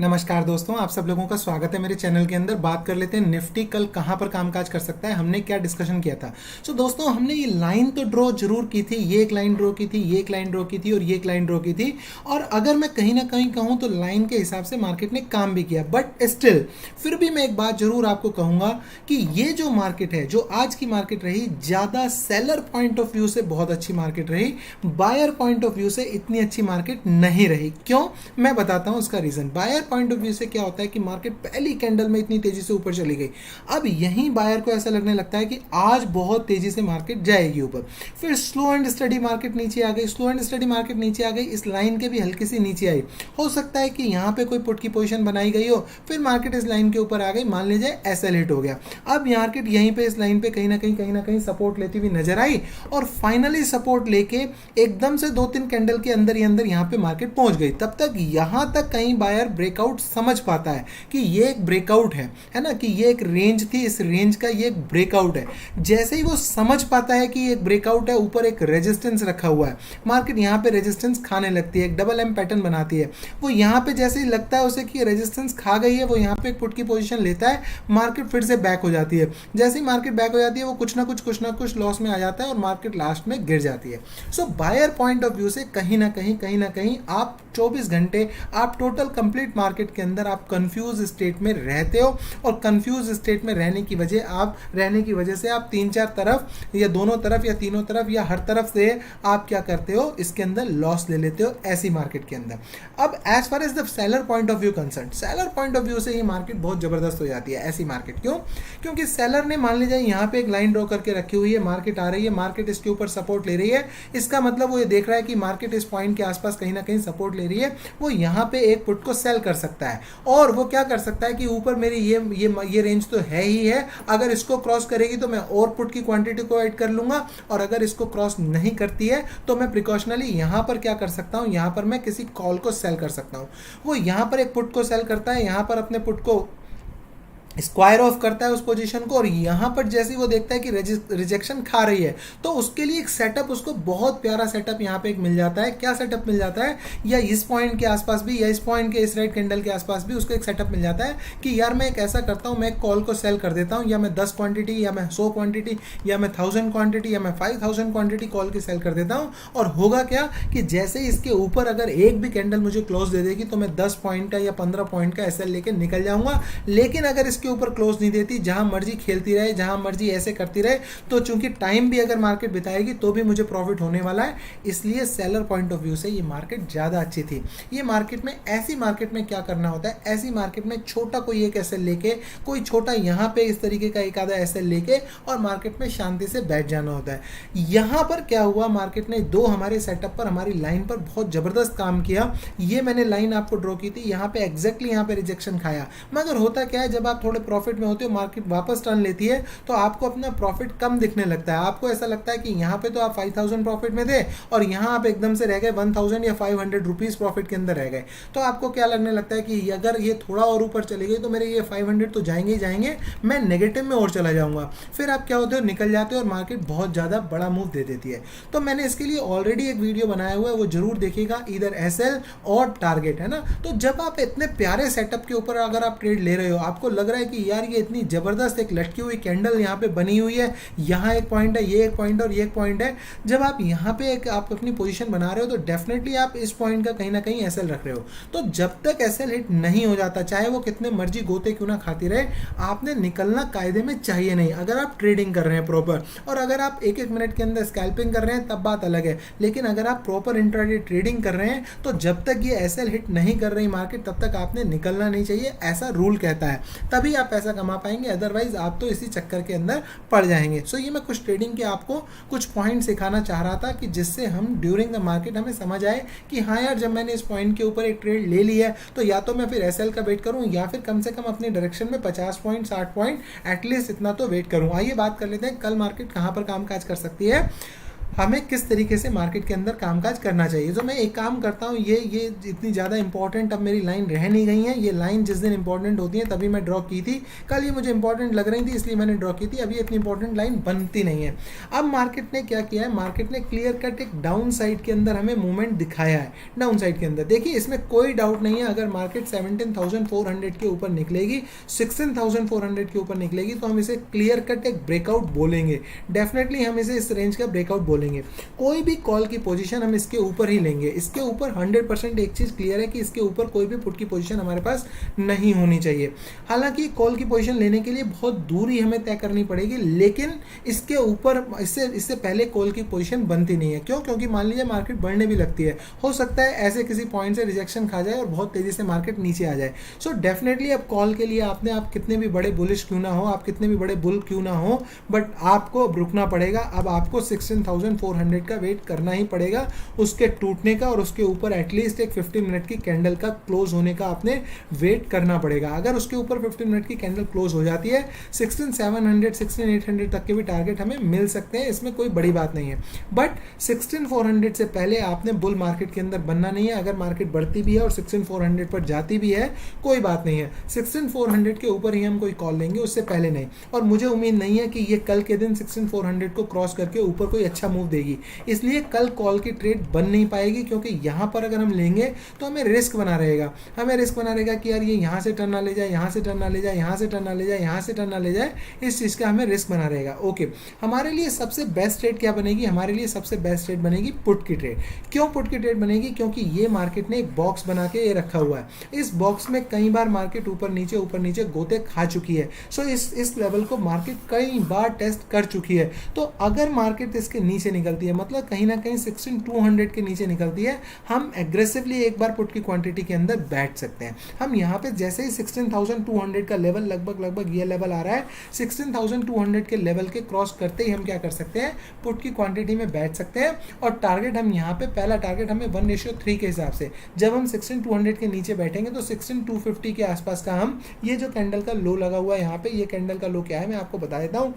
नमस्कार दोस्तों, आप सब लोगों का स्वागत है मेरे चैनल के अंदर। बात कर लेते हैं निफ्टी कल कहां पर कामकाज कर सकता है, हमने क्या डिस्कशन किया था। दोस्तों, हमने ये लाइन तो ड्रॉ जरूर की थी, ये एक लाइन ड्रॉ की थी, ये एक लाइन ड्रॉ की थी और ये एक लाइन ड्रॉ की थी। और अगर मैं कहीं ना कहीं कहूँ तो लाइन के हिसाब से मार्केट ने काम भी किया, बट स्टिल फिर भी मैं एक बात जरूर आपको कहूंगा कि ये जो मार्केट है, जो आज की मार्केट रही, ज़्यादा सेलर पॉइंट ऑफ व्यू से बहुत अच्छी मार्केट रही, बायर पॉइंट ऑफ व्यू से इतनी अच्छी मार्केट नहीं रही। क्यों, मैं बताता हूं उसका reason. Buyer point of view से क्या होता है कि मार्केट पहली कैंडल में इतनी तेजी से ऊपर चली गई, अब यहीं बायर को ऐसा लगने लगता है कि आज बहुत तेजी से मार्केट जाएगी ऊपर, फिर स्लो एंड स्टडी मार्केट नीचे आ गई, स्लो एंड स्टडी मार्केट नीचे आ गई, इस लाइन के भी हल्की सी नीचे आई। हो सकता है कि यहां पे कोई पुट की पोजीशन बनाई गई हो, फिर मार्केट इस लाइन के ऊपर आ गई, मान लीजिए एसएल हिट हो गया। अब मार्केट यहीं पे इस लाइन पे कहीं ना कहीं सपोर्ट लेती हुई नजर आई और फाइनली सपोर्ट लेके एकदम से 2-3 कैंडल के अंदर ही अंदर यहां पे मार्केट पहुंच गई। तब तक यहां तक कहीं बायर ब्रेकआउट समझ पाता है कि ये एक ब्रेकआउट है ना, कि ये एक रेंज थी, इस रेंज का ये एक ब्रेकआउट है। जैसे ही वो समझ पाता है कि ये एक ब्रेकआउट है, ऊपर एक रेजिस्टेंस रखा हुआ है, मार्केट यहाँ पे रेजिस्टेंस खाने लगती है, एक डबल एम पैटर्न बनाती है। वो यहाँ पे जैसे ही लगता है उसे कि रेजिस्टेंस खा गई है, वो यहाँ पे एक पुट की पोजीशन लेता है, मार्केट फिर से बैक हो जाती है। जैसे ही मार्केट बैक हो जाती है, वो कुछ ना कुछ लॉस में आ जाता है और मार्केट लास्ट में गिर जाती है। सो बायर पॉइंट ऑफ व्यू से कहीं ना कहीं आप 24 घंटे आप टोटल कंप्लीट मार्केट के अंदर आप कंफ्यूज स्टेट में रहते हो, और कंफ्यूज स्टेट में रहने की वजह से आप 3-4 तरफ या दोनों तरफ या तीनों तरफ या हर तरफ से आप क्या करते हो, इसके अंदर लॉस ले लेते हो ऐसी मार्केट के अंदर। अब as far as the seller point of view concern, seller point of view से ये मार्केट बहुत जबरदस्त हो जाती है ऐसी मार्केट। क्यों? क्योंकि सेलर ने मान लीजिए यहाँ पे एक लाइन ड्रॉ करके रखी हुई है, मार्केट आ रही है, मार्केट इसके ऊपर सपोर्ट ले रही है, इसका मतलब वो ये देख रहा है कि मार्केट इस पॉइंट के आसपास कहीं ना कहीं सपोर्ट ले रही है, वो यहाँ पे एक पुट को सेल कर सकता है। और वो क्या कर सकता है कि ऊपर मेरी ये रेंज तो है ही है, अगर इसको क्रॉस करेगी तो मैं और पुट की क्वांटिटी को ऐड कर लूंगा, और अगर इसको क्रॉस नहीं करती है तो मैं प्रिकॉशनली यहां पर क्या कर सकता हूं, यहां पर मैं किसी कॉल को सेल कर सकता हूं। वो यहां पर एक पुट को सेल करता है, यहां पर अपने पुट को स्क्वायर ऑफ करता है उस पोजीशन को, और यहां पर जैसे वो देखता है कि रिजेक्शन खा रही है, तो उसके लिए एक सेटअप, उसको बहुत प्यारा सेटअप यहां पे एक मिल जाता है। क्या सेटअप मिल जाता है, या इस पॉइंट के आसपास भी, या इस पॉइंट के इस राइट कैंडल के आसपास भी उसको एक सेटअप मिल जाता है कि यार मैं एक ऐसा करता हूं, मैं एक कॉल को सेल कर देता हूं, या मैं 10 क्वांटिटी, या मैं 100 क्वांटिटी, या मैं 1000 क्वांटिटी, या मैं 5000 क्वांटिटी कॉल की सेल कर देता हूं। और होगा क्या कि जैसे ही इसके ऊपर अगर एक भी कैंडल मुझे क्लोज दे देगी तो मैं 10 पॉइंट का या 15 पॉइंट का एसएल लेके निकल जाऊंगा। लेकिन अगर इसके ऊपर क्लोज नहीं देती, जहां मर्जी खेलती रहे, जहां मर्जी ऐसे करती रहे, तो चूंकि टाइम भी अगर मार्केट बिताएगी तो भी मुझे प्रॉफिट होने वाला है। इसलिए सेलर पॉइंट ऑफ व्यू से ये मार्केट ज्यादा अच्छी थी। ये मार्केट में, ऐसी मार्केट में क्या करना होता है, ऐसी मार्केट में छोटा कोई एक एसएल लेके, कोई छोटा यहां पे इस तरीके का एक आधा एसएल लेके और मार्केट में शांति से बैठ जाना होता है। यहां पर क्या हुआ, मार्केट ने दो हमारे सेटअप पर, हमारी लाइन पर बहुत जबरदस्त काम किया। ये मैंने लाइन आपको ड्रॉ की थी, यहां पे एग्जैक्टली यहां पे रिजेक्शन खाया। मगर होता क्या है, जब आप थोड़े प्रॉफिट में होते हो, मार्केट वापस टर्न लेती है, तो आपको अपना प्रॉफिट कम दिखने लगता है। आपको ऐसा लगता है कि यहां पे तो आप 5000 प्रॉफिट में थे और यहां आप एकदम से रह गए 1000 या 500 रुपीज प्रॉफिट के अंदर रह गए। तो आपको क्या लगने लगता है कि अगर ये थोड़ा और ऊपर चली गई तो मेरे ये 500 तो जाएंगे ही जाएंगे, मैं नेगेटिव में और चला जाऊंगा। फिर आप क्या होते हो, निकल जाते हो और मार्केट बहुत ज्यादा बड़ा मूव दे देती है। तो मैंने इसके लिए ऑलरेडी एक वीडियो बनाया हुआ है, वो जरूर देखिएगा, इधर एसएल और टारगेट, है ना। तो जब आप इतने प्यारे सेटअप के ऊपर अगर आप ट्रेड ले रहे हो, आपको लग रहा है कि यार ये इतनी जबरदस्त एक लटकी हुई कैंडल यहाँ पे बनी हुई है, यहाँ एक पॉइंट है, ये एक पॉइंट और ये एक पॉइंट है। जब आप यहाँ पे एक आप अपनी पोजीशन बना रहे हो तो डेफिनेटली आप इस पॉइंट का कहीं ना कहीं एसएल रख रहे हो। तो जब तक एसएल हिट नहीं हो जाता, चाहे वो कितने मर्जी गोते क्यों ना खाती रहे, आपने निकलना कायदे में चाहिए नहीं, अगर आप ट्रेडिंग कर रहे हैं प्रॉपर। और अगर आप एक मिनट के अंदर स्कैल्पिंग कर रहे हैं तब बात अलग है, लेकिन अगर आप प्रॉपर इंट्राडे ट्रेडिंग कर रहे हैं तो जब तक ये एसएल हिट नहीं कर रही मार्केट, तब तक आपने निकलना नहीं चाहिए, ऐसा रूल कहता है। तभी आप पैसा कमा पाएंगे, अदरवाइज आप तो इसी चक्कर के अंदर पड़ जाएंगे। सो ये मैं कुछ ट्रेडिंग के आपको कुछ पॉइंट सिखाना चाह रहा था कि जिससे हम ड्यूरिंग द मार्केट हमें समझ आए कि हाँ यार, जब मैंने इस पॉइंट के ऊपर एक ट्रेड ले लिया है तो या तो मैं फिर एसएल का वेट करूं, या फिर कम से कम अपने डायरेक्शन में 50 पॉइंट 60 पॉइंट एटलीस्ट इतना तो वेट करूं। आइए बात कर लेते हैं कल मार्केट कहां पर कामकाज कर सकती है। हमें किस तरीके से मार्केट के अंदर कामकाज करना चाहिए। तो मैं एक काम करता हूँ, ये इतनी ज़्यादा इंपॉर्टेंट अब मेरी लाइन रह नहीं गई है। ये लाइन जिस दिन इंपॉर्टेंट होती है तभी मैं ड्रॉ की थी, कल ये मुझे इंपॉर्टेंट लग रही थी इसलिए मैंने ड्रॉ की थी, अभी इतनी इंपॉर्टेंट लाइन बनती नहीं है। अब मार्केट ने क्या किया है, मार्केट ने क्लियर कट एक डाउन साइड के अंदर हमें मूवमेंट दिखाया है। डाउन साइड के अंदर देखिए, इसमें कोई डाउट नहीं है, अगर मार्केट 17,400 के ऊपर निकलेगी, 16,400 के ऊपर निकलेगी, तो हम इसे क्लियर कट एक ब्रेकआउट बोलेंगे। डेफिनेटली हम इसे इस रेंज का ब्रेकआउट बोलेंगे। कोई भी कॉल की पोजीशन हम इसके ऊपर ही लेंगे। इसके ऊपर 100% एक चीज क्लियर है कि इसके ऊपर कोई भी पुट की पोजीशन हमारे पास नहीं होनी चाहिए। हालांकि कॉल की पोजीशन लेने के लिए बहुत दूरी हमें तय करनी पड़ेगी, लेकिन इसके ऊपर इससे पहले कॉल की पोजीशन बनती नहीं है। क्यों? क्योंकि मान लीजिए मार्केट बढ़ने भी लगती है, हो सकता है ऐसे किसी पॉइंट से रिजेक्शन खा जाए और बहुत तेजी से मार्केट नीचे आ जाए। सो डेफिनेटली अब कॉल के लिए आप कितने भी बड़े बुलिश क्यों ना हो, आप कितने भी बड़े बुल क्यों ना हो, बट आपको अब रुकना पड़ेगा। अब आपको 16,400 का वेट करना ही पड़ेगा, उसके टूटने का, और उसके ऊपर एटलीस्ट एक 15 मिनट की कैंडल का क्लोज होने का आपने वेट करना पड़ेगा। अगर उसके ऊपर 15 मिनट की कैंडल क्लोज हो जाती है, 16,700 16,800 तक के भी टारगेट हमें मिल सकते हैं, इसमें कोई बड़ी बात नहीं है। बट 16,400 से पहले आपने बुल मार्केट के अंदर बनना नहीं है। अगर मार्केट बढ़ती भी है और 16,400 पर जाती भी है, कोई बात नहीं है, 16,400 के ऊपर ही हम कोई कॉल लेंगे, उससे पहले नहीं। और मुझे उम्मीद नहीं है कि ये कल के दिन 16,400 को क्रॉस करके ऊपर कोई अच्छा मूव देगी, इसलिए कल कॉल की ट्रेड बन नहीं पाएगी। क्योंकि यहाँ पर अगर हम लेंगे तो हमें रिस्क बना रहेगा, कि यार ये यहाँ से टर्न ना ले जाए, यहाँ से टर्न ना ले जाए, यहाँ से टर्न ना ले जाए, यहाँ से टर्न ना ले जाए, इस चीज़ का हमें रिस्क बना रहेगा। ओके, हमारे लिए सबसे बेस्ट ट्रेड क्या बनेगी? हमारे लिए सबसे बेस्ट ट्रेड बनेगी पुट की ट्रेड। क्यों पुट की ट्रेड बनेगी? क्योंकि ये मार्केट ने एक बॉक्स बना के ये रखा हुआ है। इस बॉक्स में कई बार मार्केट ऊपर नीचे गोते खा चुकी है। सो इस लेवल को मार्केट कई बार टेस्ट कर चुकी है। तो अगर मार्केट इसके नीचे निकलती है, मतलब कहीं ना कहीं 16,200 के नीचे निकलती है, हम एग्रेसिवली एक बार पुट की क्वांटिटी के अंदर बैठ सकते हैं। हम यहाँ पे जैसे ही 16,200 का लेवल लगभग ये लेवल आ रहा है, 16,200 के लेवल के क्रॉस करते ही हम क्या कर सकते हैं, पुट की क्वांटिटी में बैठ सकते हैं। और टारगेट हम यहाँ पे, पहला टारगेट हमें 1:3 के हिसाब से, जब हम 16,200 के नीचे बैठेंगे तो 16,250 के आसपास का हम, ये जो कैंडल का लो लगा हुआ है यहाँ पे, ये कैंडल का लो क्या है मैं आपको बता देता हूँ।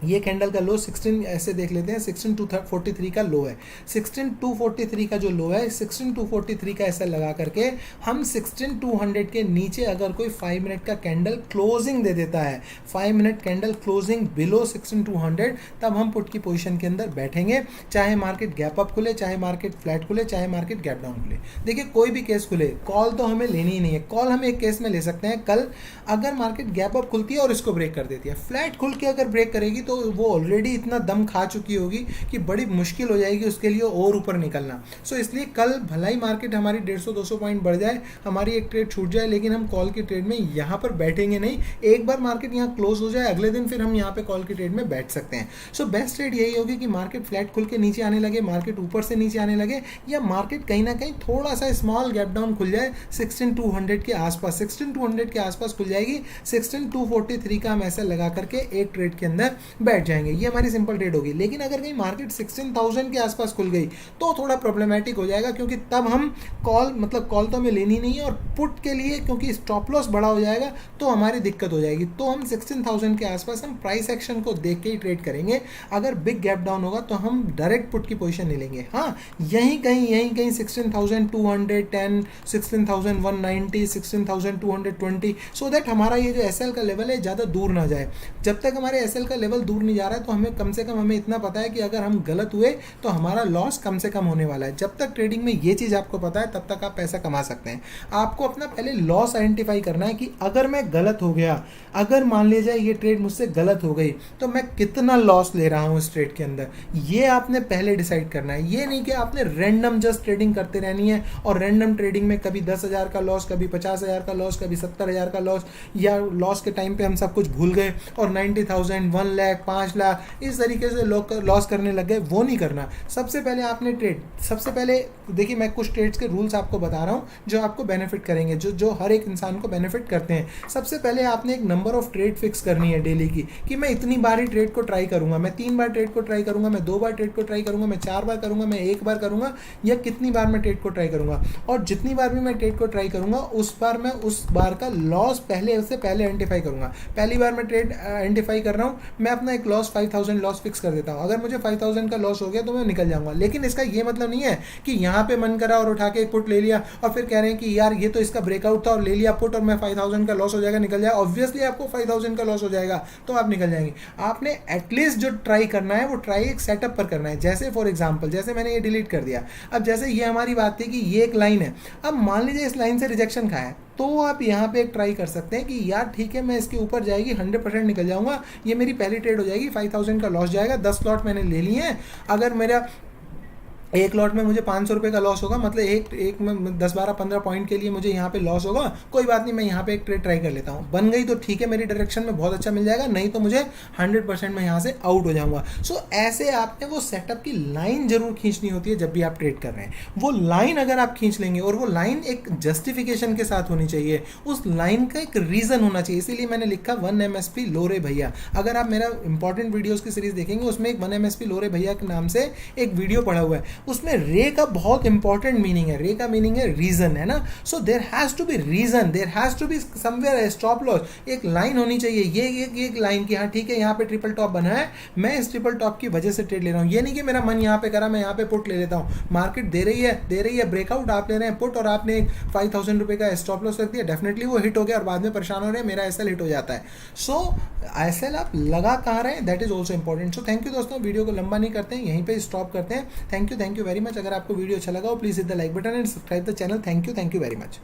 ये कैंडल का लो 16, ऐसे देख लेते हैं, 16,243 का लो है। 16,243 का जो लो है, 16,243 का ऐसा लगा करके हम 16,200 के नीचे अगर कोई 5 मिनट का कैंडल क्लोजिंग दे देता है, 5 मिनट कैंडल क्लोजिंग बिलो 16,200, तब हम पुट की पोजीशन के अंदर बैठेंगे। चाहे मार्केट गैप अप खुले, चाहे मार्केट फ्लैट खुले, चाहे मार्केट गैप डाउन खुले। देखिए कोई भी केस खुले, कॉल तो हमें लेनी ही नहीं है। कॉल हम एक केस में ले सकते हैं, कल अगर मार्केट गैप अप खुलती है और इसको ब्रेक कर देती है, फ्लैट खुल के अगर ब्रेक करेगी तो वो ऑलरेडी इतना दम खा चुकी होगी कि बड़ी मुश्किल हो जाएगी उसके लिए और ऊपर निकलना। सो इसलिए कल भलाई मार्केट हमारी 150-200 पॉइंट बढ़ जाए, हमारी एक ट्रेड छूट जाए, लेकिन हम कॉल की ट्रेड में यहाँ पर बैठेंगे नहीं। एक बार मार्केट यहाँ क्लोज हो जाए, अगले दिन फिर हम यहाँ पे कॉल की ट्रेड में बैठ सकते हैं। सो बेस्ट ट्रेड यही होगी कि मार्केट फ्लैट खुल के नीचे आने लगे, मार्केट ऊपर से नीचे आने लगे, या मार्केट कहीं ना कहीं थोड़ा सा स्मॉल गैप डाउन खुल जाए 16,200 के आसपास। 16,200 के आसपास खुल जाएगी, 16,243 का हम ऐसा लगा करके एक ट्रेड के अंदर बैठ जाएंगे। ये हमारी सिंपल ट्रेड होगी। लेकिन अगर कहीं मार्केट 16,000 के आसपास खुल गई तो थोड़ा प्रॉब्लमेटिक हो जाएगा, क्योंकि तब हम कॉल तो हमें लेनी नहीं है, और पुट के लिए क्योंकि स्टॉप लॉस बड़ा हो जाएगा तो हमारी दिक्कत हो जाएगी। तो हम 16,000 के आसपास हम प्राइस एक्शन को देख के ही ट्रेड करेंगे। अगर बिग गैप डाउन होगा तो हम डायरेक्ट पुट की पोजीशन नहीं लेंगे। हाँ, यहीं कहीं 16,210, 16,190, 16,220, सो दैट हमारा ये जो एसएल का लेवल है ज़्यादा दूर ना जाए। जब तक हमारे एसएल का लेवल दूर नहीं जा रहा है तो हमें कम से कम हमें इतना पता है कि अगर हम गलत हुए तो हमारा लॉस कम से कम होने वाला है। जब तक ट्रेडिंग में ये चीज़ आपको पता है तब तक आप पैसा कमा सकते हैं। आपको अपना पहले लॉस आइडेंटिफाई करना है कि अगर मैं गलत हो गया, अगर मान लीजिए ये ट्रेड मुझसे गलत हो गई तो मैं कितना लॉस ले रहा हूँ इस ट्रेड के अंदर, ये आपने पहले डिसाइड करना है। ये नहीं कि आपने रैंडम जस्ट ट्रेडिंग करते रहनी है और रैंडम ट्रेडिंग में कभी 10,000 का लॉस, कभी 50,000 का लॉस, कभी 70,000 का लॉस, या लॉस के टाइम पे हम सब कुछ भूल गए और 90,000, 1 लाख, 5 लाख इस तरीके से लॉस करने लग गए। वो नहीं करना। सबसे पहले आपने सबसे पहले देखिए, मैं कुछ ट्रेड्स के रूल्स आपको बता रहा हूँ जो आपको बेनिफिट करेंगे, जो हर एक इंसान को बेनिफिट करते हैं। सबसे पहले आपने एक नंबर ऑफ ट्रेड फिक्स करनी है डेली की, कि मैं इतनी बार ही ट्रेड को ट्राई करूंगा, मैं 3 बार ट्रेड को ट्राई करूंगा, मैं 2 बार ट्रेड को ट्राई करूंगा, मैं 4 बार करूंगा, मैं 1 बार करूंगा, या कितनी बार मैं ट्रेड को ट्राई करूंगा। और जितनी बार भी मैं ट्रेड को ट्राई करूंगा उस बार मैं उस बार का लॉस पहले आइडेंटिफाई करूंगा। पहली बार मैं ट्रेड आइडेंटिफाई कर रहा हूं, मैं अपना एक लॉस 5000 लॉस फिक्स कर देता हूँ। अगर मुझे 5000 का लॉस हो गया तो मैं निकल जाऊंगा, लेकिन इसका ये मतलब नहीं है कि यहाँ पे मन करा और उठा के एक पुट ले लिया और फिर कह रहे हैं कि यार ये तो इसका ब्रेकआउट था और ले लिया पुट और मैं 5000 का लॉस हो जाएगा, निकल जाए। ऑब्वियसली आपको 5000 का लॉस हो जाएगा तो आप निकल जाएंगे। आपने एटलीस्ट जो ट्राई करना है वो ट्राई एक सेटअप पर करना है। जैसे फॉर एग्जाम्पल, जैसे मैंने ये डिलीट कर दिया, अब जैसे ये हमारी बात थी कि ये एक लाइन है, अब मान लीजिए इस लाइन से रिजेक्शन खाया है, तो आप यहाँ पे एक ट्राई कर सकते हैं कि यार ठीक है मैं इसके ऊपर जाएगी 100% निकल जाऊंगा, ये मेरी पहली ट्रेड हो जाएगी, 5000 का लॉस जाएगा, 10 लॉट मैंने ले लिए हैं, अगर मेरा एक लॉट में मुझे 500 रुपये का लॉस होगा, मतलब एक में 10-12-15 पॉइंट के लिए मुझे यहाँ पे लॉस होगा, कोई बात नहीं, मैं यहाँ पे एक ट्रेड ट्राई कर लेता हूँ, बन गई तो ठीक है, मेरी डायरेक्शन में बहुत अच्छा मिल जाएगा, नहीं तो मुझे 100% मैं यहाँ से आउट हो जाऊँगा। सो ऐसे आपने वो सेटअप की लाइन जरूर खींचनी होती है जब भी आप ट्रेड कर रहे हैं। वो लाइन अगर आप खींच लेंगे, और वो लाइन एक जस्टिफिकेशन के साथ होनी चाहिए, उस लाइन का एक रीज़न होना चाहिए, इसीलिए मैंने लिखा 1 MSP लो रे भैया। अगर आप मेरा इंपॉर्टेंट वीडियोज़ की सीरीज देखेंगे, उसमें एक 1 MSP लो रे भैया के नाम से एक वीडियो पड़ा हुआ है, उसमें रे का बहुत इंपॉर्टेंट मीनिंग है, रे का मीनिंग है रीजन, है ना। So there has to be reason, there has to be somewhere stop loss, एक लाइन होनी चाहिए, ये एक लाइन की, हाँ ठीक है यहाँ पे ट्रिपल टॉप बना है, मैं इस ट्रिपल टॉप की वजह से ट्रेड ले रहा हूँ, ये नहीं कि मेरा मन यहाँ पे करा मैं यहाँ पे पुट ले लेता हूँ, मार्केट दे रही है ब्रेकआउट, आप ले रहे हैं पुट और आपने 5000 रुपये का स्टॉप लॉस रख दिया, डेफिनेटली वो हिट हो गया और बाद में परेशान हो रहे हैं, मेरा एसएल हिट हो जाता है। सो एसएल आप लगा कहाँ रहे हैं, that is also important. So thank you दोस्तों, वीडियो को लंबा नहीं करते हैं, यहीं पे स्टॉप करते हैं। Thank you very much. अगर आपको वीडियो अच्छा लगा हो please hit the like button and subscribe the channel. Thank you very much.